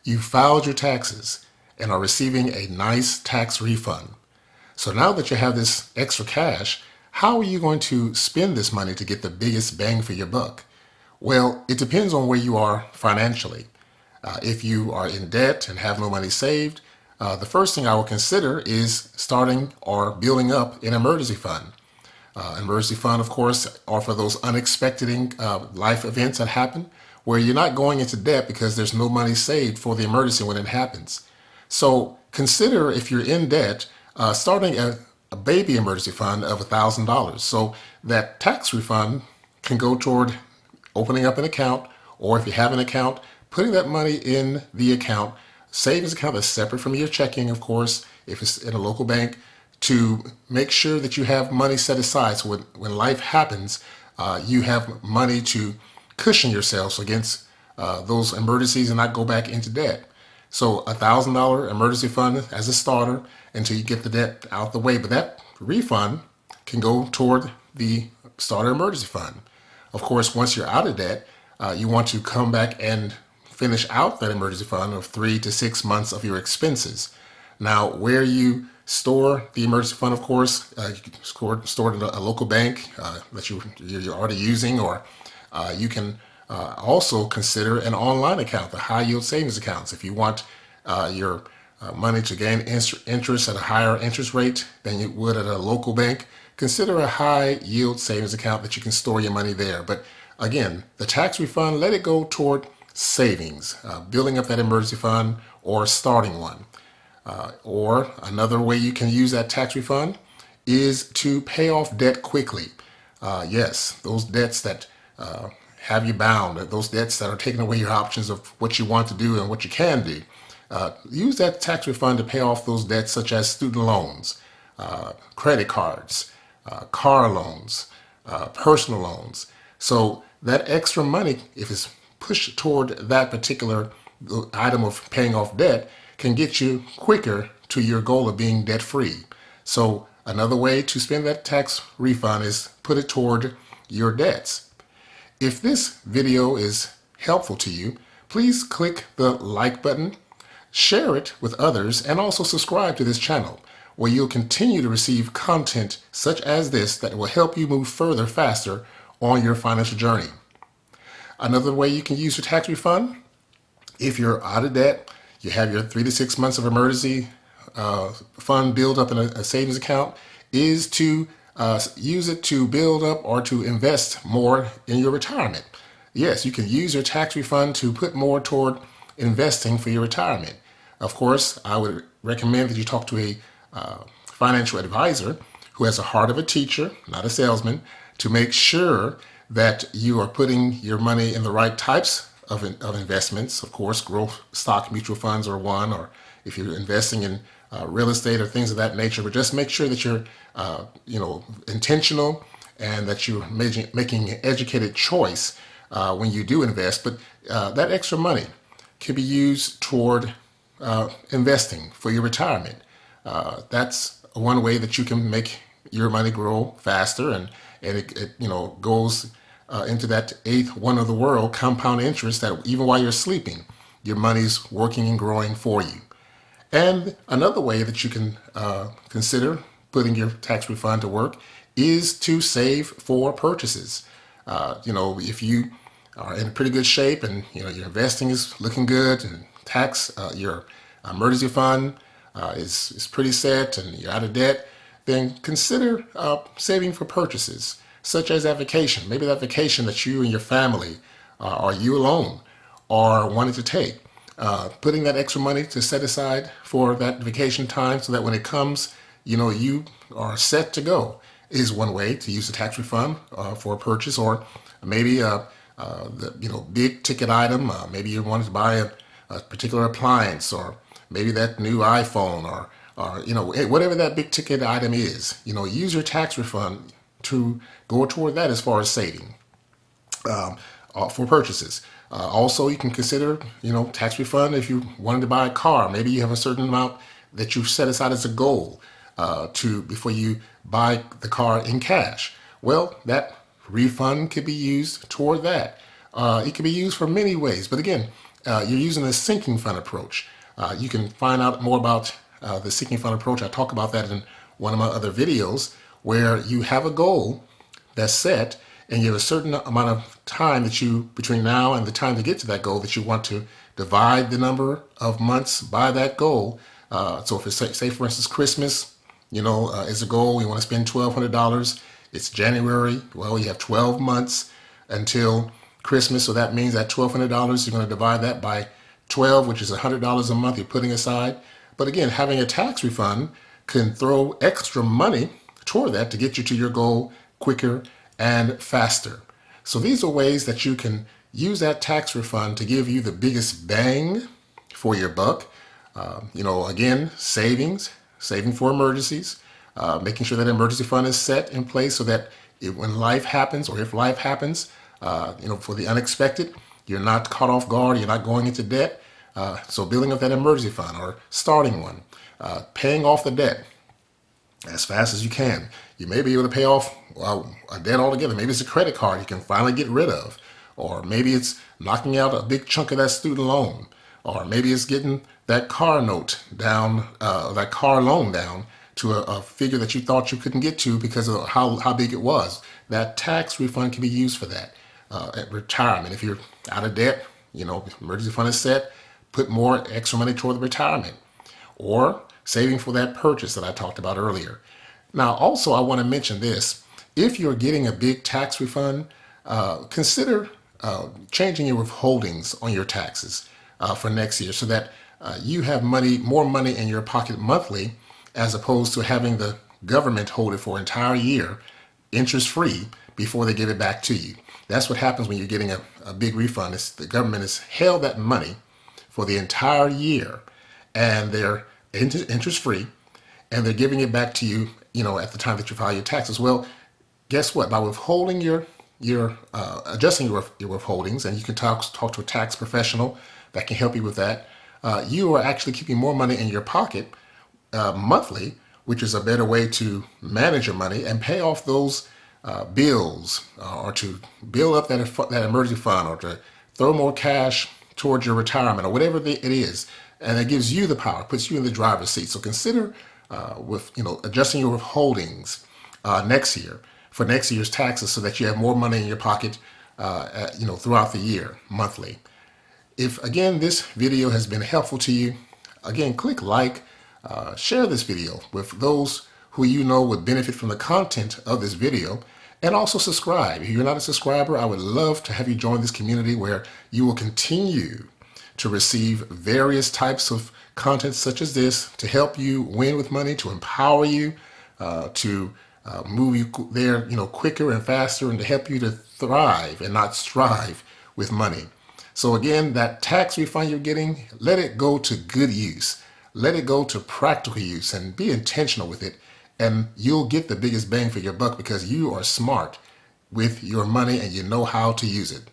You filed your taxes and are receiving a nice tax refund. So now that you have this extra cash, how are you going to spend this money to get the biggest bang for your buck? Well, it depends on where you are financially. If you are in debt and have no money saved, the first thing I will consider is starting or building up an emergency fund. Emergency fund, of course, are for those unexpected life events that happen where you're not going into debt because there's no money saved for the emergency when it happens. So consider, if you're in debt, starting a baby emergency fund of $1,000. So that tax refund can go toward opening up an account, or if you have an account, putting that money in the account, savings account that's separate from your checking, of course, if it's in a local bank, to make sure that you have money set aside. So when life happens, you have money to cushion yourselves against those emergencies and not go back into debt. So $1,000 emergency fund as a starter until you get the debt out the way. But that refund can go toward the starter emergency fund. Of course, once you're out of debt, you want to come back and finish out that emergency fund of 3 to 6 months of your expenses. Now, where you store the emergency fund, of course, you can store it at a local bank that you're already using, or you can also consider an online account, the high yield savings accounts. If you want your money to gain interest at a higher interest rate than you would at a local bank, consider a high yield savings account that you can store your money there. But again, the tax refund, let it go toward savings, building up that emergency fund or starting one. Or another way you can use that tax refund is to pay off debt quickly. Yes, those debts that have you bound, those debts that are taking away your options of what you want to do and what you can do. Use that tax refund to pay off those debts such as student loans, credit cards, car loans, personal loans. So that extra money, if it's pushed toward that particular item of paying off debt, can get you quicker to your goal of being debt free. So another way to spend that tax refund is put it toward your debts. If this video is helpful to you, please click the like button, share it with others, and also subscribe to this channel, where you'll continue to receive content such as this that will help you move further faster on your financial journey. Another way you can use your tax refund, if you're out of debt, you have your 3 to 6 months of emergency fund build up in a savings account, is to use it to build up or to invest more in your retirement. Yes, you can use your tax refund to put more toward investing for your retirement. Of course, I would recommend that you talk to a financial advisor who has a heart of a teacher, not a salesman, to make sure that you are putting your money in the right types of investments. Of course, growth stock mutual funds are one, or if you're investing in real estate or things of that nature. But just make sure that you're intentional and that you're making an educated choice when you do invest. But that extra money can be used toward investing for your retirement. That's one way that you can make your money grow faster, and it goes into that eighth one of the world, compound interest, that even while you're sleeping, your money's working and growing for you. And another way that you can consider putting your tax refund to work is to save for purchases. If you are in pretty good shape and your investing is looking good, and your emergency fund is pretty set, and you're out of debt, then consider saving for purchases, such as that vacation. Maybe that vacation that you and your family, or you alone, are wanting to take. Putting that extra money to set aside for that vacation time so that when it comes, you are set to go, is one way to use the tax refund for a purchase. Or maybe the big ticket item, maybe you wanted to buy a particular appliance, or maybe that new iPhone, or whatever that big ticket item is. Use your tax refund to go toward that as far as saving for purchases. Also, you can consider, tax refund if you wanted to buy a car. Maybe you have a certain amount that you've set aside as a goal before you buy the car in cash. Well, that refund could be used toward that. It can be used for many ways. But again, you're using the sinking fund approach. You can find out more about the sinking fund approach. I talk about that in one of my other videos, where you have a goal that's set and you have a certain amount of time that you, between now and the time to get to that goal, that you want to divide the number of months by that goal. So if it's, say for instance, Christmas, is a goal, you want to spend $1,200. It's January. Well, you have 12 months until Christmas. So that means that $1,200, you're going to divide that by 12, which is $100 a month you're putting aside. But again, having a tax refund can throw extra money toward that to get you to your goal quicker and faster. So these are ways that you can use that tax refund to give you the biggest bang for your buck. Again, saving for emergencies, making sure that emergency fund is set in place so that when life happens, or if life happens, for the unexpected, you're not caught off guard, you're not going into debt. So building up that emergency fund or starting one, paying off the debt as fast as you can. You may be able to pay off a debt altogether. Maybe it's a credit card you can finally get rid of, or maybe it's knocking out a big chunk of that student loan, or maybe it's getting that car note down, that car loan down to a figure that you thought you couldn't get to because of how big it was. That tax refund can be used for that. At retirement, if you're out of debt, emergency fund is set, put more extra money toward the retirement, or saving for that purchase that I talked about earlier. Now, also, I want to mention this. If you're getting a big tax refund, consider changing your withholdings on your taxes for next year so that you have more money in your pocket monthly, as opposed to having the government hold it for an entire year, interest-free, before they give it back to you. That's what happens when you're getting a big refund. It's the government has held that money for the entire year, and they're interest-free, and they're giving it back to you, at the time that you file your taxes. Well, guess what? By withholding adjusting your withholdings, and you can talk to a tax professional that can help you with that. You are actually keeping more money in your pocket monthly, which is a better way to manage your money and pay off those bills, or to build up that emergency fund, or to throw more cash towards your retirement, or whatever it is. And it gives you the power, puts you in the driver's seat. So consider adjusting your withholdings next year for next year's taxes, so that you have more money in your pocket throughout the year, monthly. If, again, this video has been helpful to you, again, click like, share this video with those who would benefit from the content of this video, and also subscribe. If you're not a subscriber, I would love to have you join this community where you will continue to receive various types of content such as this to help you win with money, to empower you, to move you there, quicker and faster, and to help you to thrive and not strive with money. So again, that tax refund you're getting, let it go to good use. Let it go to practical use, and be intentional with it. And you'll get the biggest bang for your buck because you are smart with your money and you know how to use it.